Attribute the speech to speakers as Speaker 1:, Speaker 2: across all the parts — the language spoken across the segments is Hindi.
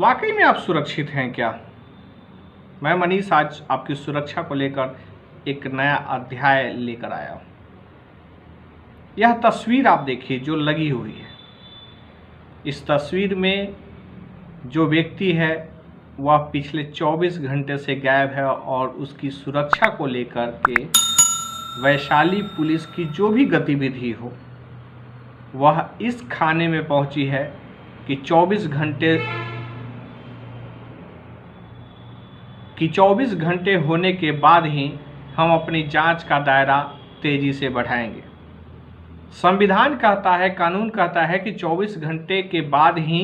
Speaker 1: वाकई में आप सुरक्षित हैं क्या? मैं मनीष आज आपकी सुरक्षा को लेकर एक नया अध्याय लेकर आया हूँ। यह तस्वीर आप देखिए जो लगी हुई है। इस तस्वीर में जो व्यक्ति है वह पिछले 24 घंटे से गायब है और उसकी सुरक्षा को लेकर के वैशाली पुलिस की जो भी गतिविधि हो वह इस खाने में पहुंची है कि 24 घंटे होने के बाद ही हम अपनी जांच का दायरा तेजी से बढ़ाएंगे। संविधान कहता है, कानून कहता है कि 24 घंटे के बाद ही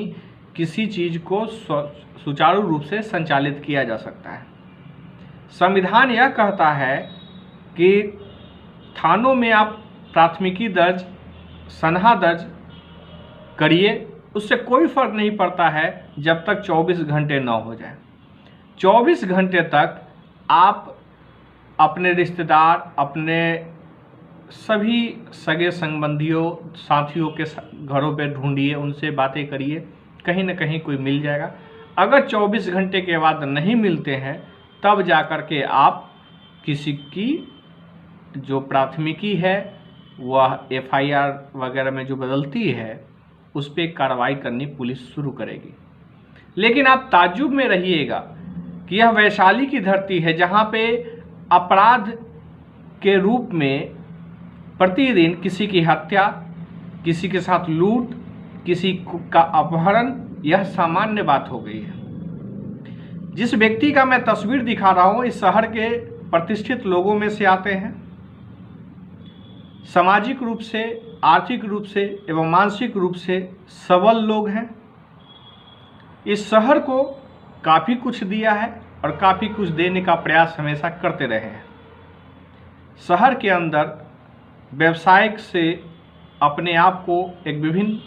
Speaker 1: किसी चीज़ को सुचारू रूप से संचालित किया जा सकता है। संविधान यह कहता है कि थानों में आप प्राथमिकी दर्ज, सनहा दर्ज करिए, उससे कोई फर्क नहीं पड़ता है जब तक 24 घंटे न हो जाए। 24 घंटे तक आप अपने रिश्तेदार, अपने सभी सगे संबंधियों, साथियों के घरों पे ढूंढिए, उनसे बातें करिए, कहीं ना कहीं कोई मिल जाएगा। अगर 24 घंटे के बाद नहीं मिलते हैं तब जाकर के आप किसी की जो प्राथमिकी है वह FIR वगैरह में जो बदलती है उस पर कार्रवाई करनी पुलिस शुरू करेगी। लेकिन आप ताज्जुब में रहिएगा कि यह वैशाली की धरती है जहाँ पे अपराध के रूप में प्रतिदिन किसी की हत्या, किसी के साथ लूट, किसी का अपहरण यह सामान्य बात हो गई है। जिस व्यक्ति का मैं तस्वीर दिखा रहा हूँ इस शहर के प्रतिष्ठित लोगों में से आते हैं। सामाजिक रूप से, आर्थिक रूप से एवं मानसिक रूप से सबल लोग हैं। इस शहर को काफ़ी कुछ दिया है और काफ़ी कुछ देने का प्रयास हमेशा करते रहे हैं। शहर के अंदर व्यवसायिक से अपने आप को एक विभिन्न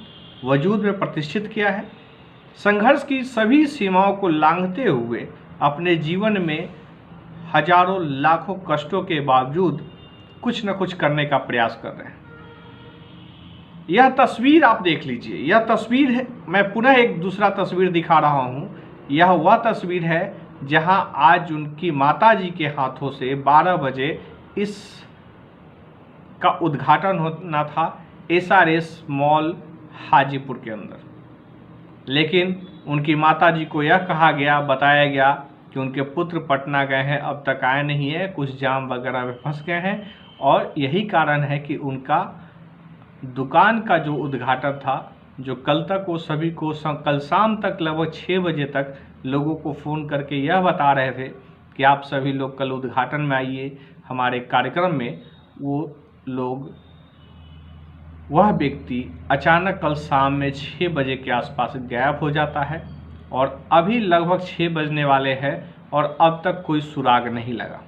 Speaker 1: वजूद में प्रतिष्ठित किया है। संघर्ष की सभी सीमाओं को लांघते हुए अपने जीवन में हजारों लाखों कष्टों के बावजूद कुछ न कुछ करने का प्रयास कर रहे हैं। यह तस्वीर आप देख लीजिए। यह तस्वीर है, मैं पुनः एक दूसरा तस्वीर दिखा रहा हूँ। यह वह तस्वीर है जहां आज उनकी माताजी के हाथों से 12 बजे इस का उद्घाटन होना था SRS मॉल हाजीपुर के अंदर। लेकिन उनकी माताजी को यह कहा गया, बताया गया कि उनके पुत्र पटना गए हैं, अब तक आए नहीं है, कुछ जाम वगैरह में फंस गए हैं और यही कारण है कि उनका दुकान का जो उद्घाटन था, जो कल तक वो सभी को कल शाम तक लगभग 6 बजे तक लोगों को फ़ोन करके यह बता रहे थे कि आप सभी लोग कल उद्घाटन में आइए हमारे कार्यक्रम में, वह व्यक्ति अचानक कल शाम में 6 बजे के आसपास गायब हो जाता है और अभी लगभग 6 बजने वाले हैं और अब तक कोई सुराग नहीं लगा।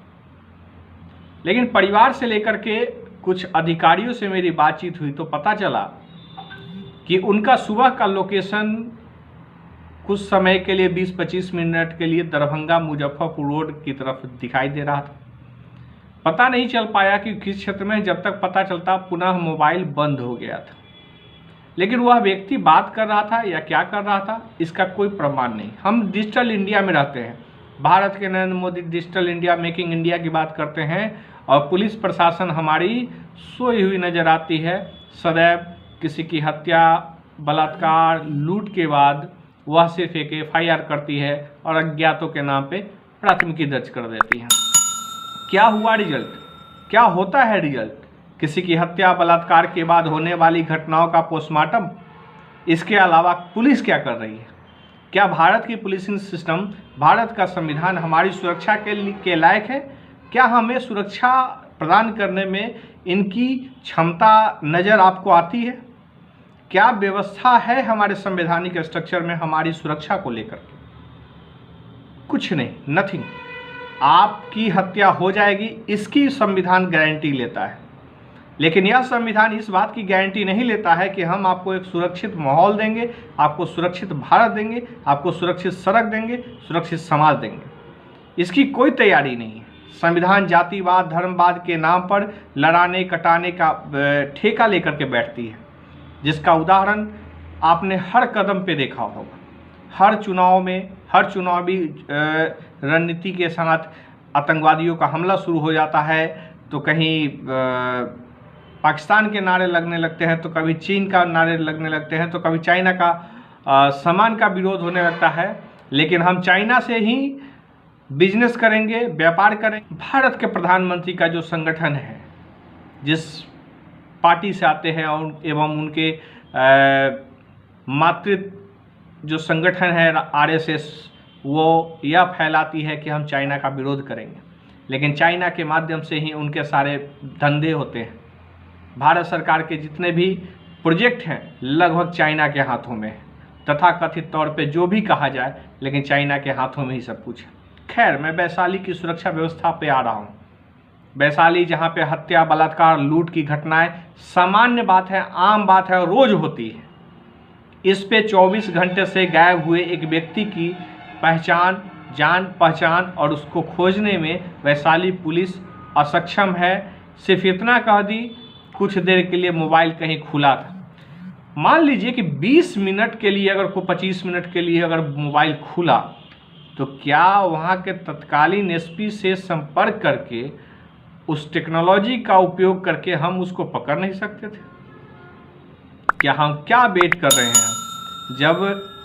Speaker 1: लेकिन परिवार से लेकर के कुछ अधिकारियों से मेरी बातचीत हुई तो पता चला कि उनका सुबह का लोकेशन कुछ समय के लिए 20-25 मिनट के लिए दरभंगा मुजफ्फरपुर रोड की तरफ दिखाई दे रहा था। पता नहीं चल पाया कि किस क्षेत्र में, जब तक पता चलता पुनः मोबाइल बंद हो गया था। लेकिन वह व्यक्ति बात कर रहा था या क्या कर रहा था इसका कोई प्रमाण नहीं। हम डिजिटल इंडिया में रहते हैं, भारत के Narendra Modi digital India, making India की बात करते हैं और पुलिस प्रशासन हमारी सोई हुई नज़र आती है। सदैव किसी की हत्या, बलात्कार, लूट के बाद वह सिर्फ एक FIR करती है और अज्ञातों के नाम पे प्राथमिकी दर्ज कर देती है। क्या हुआ रिजल्ट? क्या होता है रिजल्ट? किसी की हत्या, बलात्कार के बाद होने वाली घटनाओं का पोस्टमार्टम। इसके अलावा पुलिस क्या कर रही है? क्या भारत की पुलिसिंग सिस्टम, भारत का संविधान हमारी सुरक्षा के लायक है? क्या हमें सुरक्षा प्रदान करने में इनकी क्षमता नज़र आपको आती है? क्या व्यवस्था है हमारे संवैधानिक स्ट्रक्चर में हमारी सुरक्षा को लेकर के? कुछ नहीं, नथिंग। आपकी हत्या हो जाएगी इसकी संविधान गारंटी लेता है, लेकिन यह संविधान इस बात की गारंटी नहीं लेता है कि हम आपको एक सुरक्षित माहौल देंगे, आपको सुरक्षित भारत देंगे, आपको सुरक्षित सड़क देंगे, सुरक्षित समाज देंगे। इसकी कोई तैयारी नहीं है। संविधान जातिवाद, धर्मवाद के नाम पर लड़ाने कटाने का ठेका लेकर के बैठती है, जिसका उदाहरण आपने हर कदम पे देखा होगा। हर चुनाव में, हर चुनावी रणनीति के साथ आतंकवादियों का हमला शुरू हो जाता है, तो कहीं पाकिस्तान के नारे लगने लगते हैं, तो कभी चीन का नारे लगने लगते हैं, तो कभी चाइना का सामान का विरोध होने लगता है। लेकिन हम चाइना से ही बिजनेस करेंगे, व्यापार करेंगे। भारत के प्रधानमंत्री का जो संगठन है, जिस पार्टी से आते हैं और एवं उनके मातृत्व जो संगठन है RSS, वो यह फैलाती है कि हम चाइना का विरोध करेंगे, लेकिन चाइना के माध्यम से ही उनके सारे धंधे होते हैं। भारत सरकार के जितने भी प्रोजेक्ट हैं लगभग चाइना के हाथों में है, तथा कथित तौर पे जो भी कहा जाए, लेकिन चाइना के हाथों में ही सब कुछ है। खैर, मैं वैशाली की सुरक्षा व्यवस्था पे आ रहा हूँ। वैशाली जहाँ पे हत्या, बलात्कार, लूट की घटनाएं सामान्य बात है, आम बात है और रोज होती है। इस पे 24 घंटे से गायब हुए एक व्यक्ति की पहचान, जान पहचान और उसको खोजने में वैशाली पुलिस असक्षम है। सिर्फ इतना कह दी, कुछ देर के लिए मोबाइल कहीं खुला था। मान लीजिए कि 20 मिनट के लिए, अगर को 25 मिनट के लिए अगर मोबाइल खुला, तो क्या वहाँ के तत्कालीन SP से संपर्क करके उस टेक्नोलॉजी का उपयोग करके हम उसको पकड़ नहीं सकते थे? क्या हम क्या वेट कर रहे हैं? जब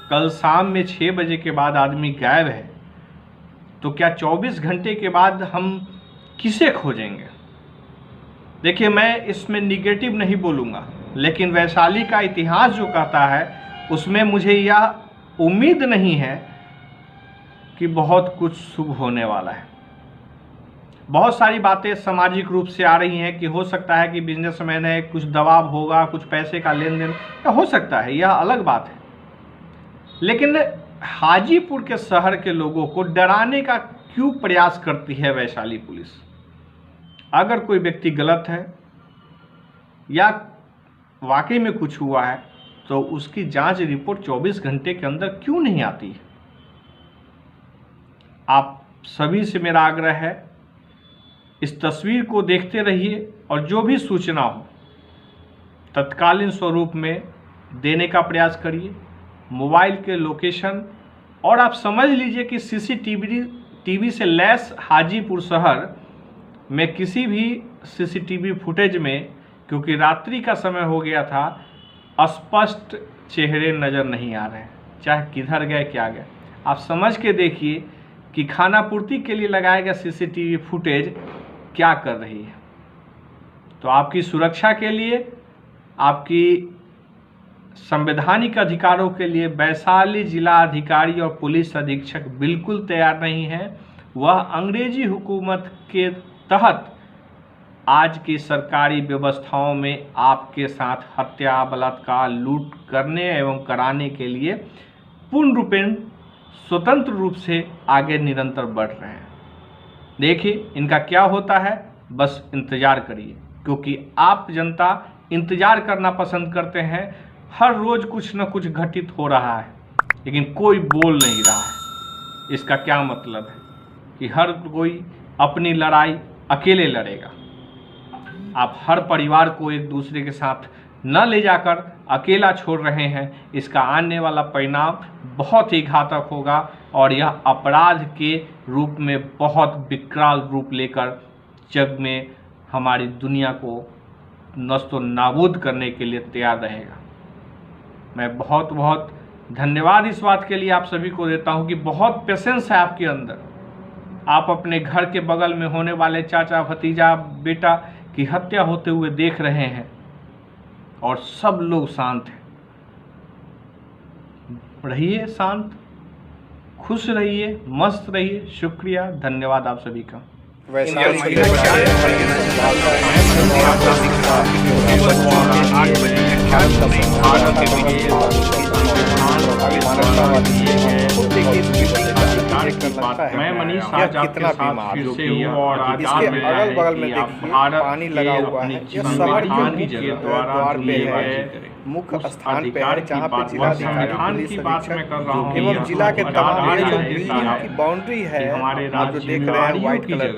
Speaker 1: कल शाम में 6 बजे के बाद आदमी गायब है, तो क्या 24 घंटे के बाद हम किसे खोजेंगे? देखिए, मैं इसमें निगेटिव नहीं बोलूँगा, लेकिन वैशाली का इतिहास जो कहता है उसमें मुझे यह उम्मीद नहीं है कि बहुत कुछ शुभ होने वाला है। बहुत सारी बातें सामाजिक रूप से आ रही हैं कि हो सकता है कि बिजनेसमैन है, कुछ दबाव होगा, कुछ पैसे का लेन देन हो सकता है, यह अलग बात है। लेकिन हाजीपुर के शहर के लोगों को डराने का क्यों प्रयास करती है वैशाली पुलिस? अगर कोई व्यक्ति गलत है या वाकई में कुछ हुआ है, तो उसकी जांच रिपोर्ट 24 घंटे के अंदर क्यों नहीं आती है? आप सभी से मेरा आग्रह है, इस तस्वीर को देखते रहिए और जो भी सूचना हो तत्कालीन स्वरूप में देने का प्रयास करिए। मोबाइल के लोकेशन, और आप समझ लीजिए कि CCTV से लैस हाजीपुर शहर में किसी भी CCTV फुटेज में, क्योंकि रात्रि का समय हो गया था, स्पष्ट चेहरे नज़र नहीं आ रहे हैं, चाहे किधर गए क्या गए। आप समझ के देखिए कि खाना पूर्ति के लिए लगाया गया CCTV फुटेज क्या कर रही है। तो आपकी सुरक्षा के लिए, आपकी संवैधानिक अधिकारों के लिए वैशाली जिला अधिकारी और पुलिस अधीक्षक बिल्कुल तैयार नहीं है। वह अंग्रेजी हुकूमत के तहत आज की सरकारी व्यवस्थाओं में आपके साथ हत्या, बलात्कार, लूट करने एवं कराने के लिए पूर्ण रूपेण स्वतंत्र रूप से आगे निरंतर बढ़ रहे हैं। देखिए इनका क्या होता है, बस इंतज़ार करिए, क्योंकि आप जनता इंतज़ार करना पसंद करते हैं। हर रोज़ कुछ न कुछ घटित हो रहा है, लेकिन कोई बोल नहीं रहा है। इसका क्या मतलब है कि हर कोई अपनी लड़ाई अकेले लड़ेगा। आप हर परिवार को एक दूसरे के साथ न ले जाकर अकेला छोड़ रहे हैं। इसका आने वाला परिणाम बहुत ही घातक होगा और यह अपराध के रूप में बहुत विकराल रूप लेकर जग में हमारी दुनिया को नस्तो नाबूद करने के लिए तैयार रहेगा। मैं बहुत बहुत धन्यवाद इस बात के लिए आप सभी को देता हूं कि बहुत पेशेंस है आपके अंदर। आप अपने घर के बगल में होने वाले चाचा, भतीजा, बेटा की हत्या होते हुए देख रहे हैं और सब लोग शांत हैं। रहिए शांत, खुश रहिए, मस्त रहिए। शुक्रिया, धन्यवाद आप सभी का। मैं मनीष आज आपके साथ फिर से हूँ और आज इसके अगल बगल में देखिए पानी लगा हुआ है। ये शहर के द्वार पे है, मुख्य स्थान पे है, जहाँ पे जिलाधिकारी पुलिस अधीक्षक एवं जिला के तमाम जो बिल्डिंग की बाउंड्री है, आप जो देख रहे हैं व्हाइट कलर का।